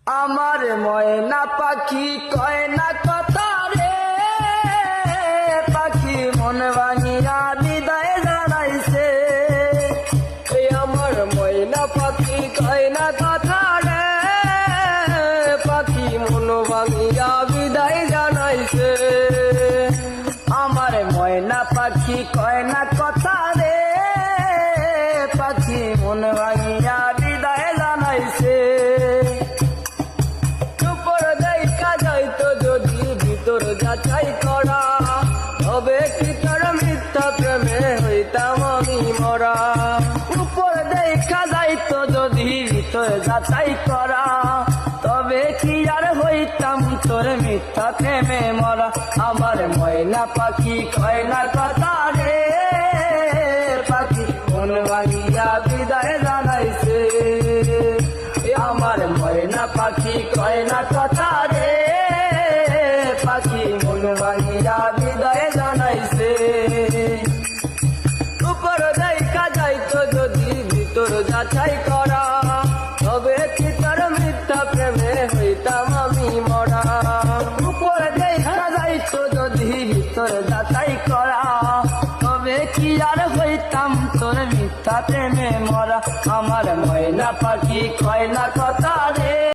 আমার ময়না পাখি কয় না কথা রে, পাখি মন ভাঙিয়া বিদায় জানাইছে। আমার ময়না পাখি কয় না কথা রে, পাখি মন ভাঙিয়া বিদায় জানাইছে। আমার ময়না পাখি কয় না কথা রে, পাখি মন ভাঙিয়া বিদায় জানাইছে। উপর দেখা যাইতো যদি ভিতর যাচাই করা, তবে কি তোর মিথ্যা প্রেমে হইতাম আমি মরা। উপর দেখা যাইতো যদি ভিতর যাচাই করা, তবে কি আর হইতাম তোর মিথ্যা প্রেমে মরা। আমার ময়না পাখি কয় না কথা রে, পাখি মন ভাঙিয়া বিদায় জানাইছে। আমার ময়না পাখি কয় না কথা রে, পাখি মন ভাঙিয়া বিদায় জানাইছে। উপর দেখা যাইতো যদি ভিতর যাচাই করা, তবে কি তোর মিথ্যা প্রেমে হইতাম আমি মরা। উপর দেখা যাইতো যদি ভিতর যাচাই করা, তবে কি আর হইতাম তোর মিথ্যা প্রেমে মরা। আমার ময়না পাখি কয় না কথা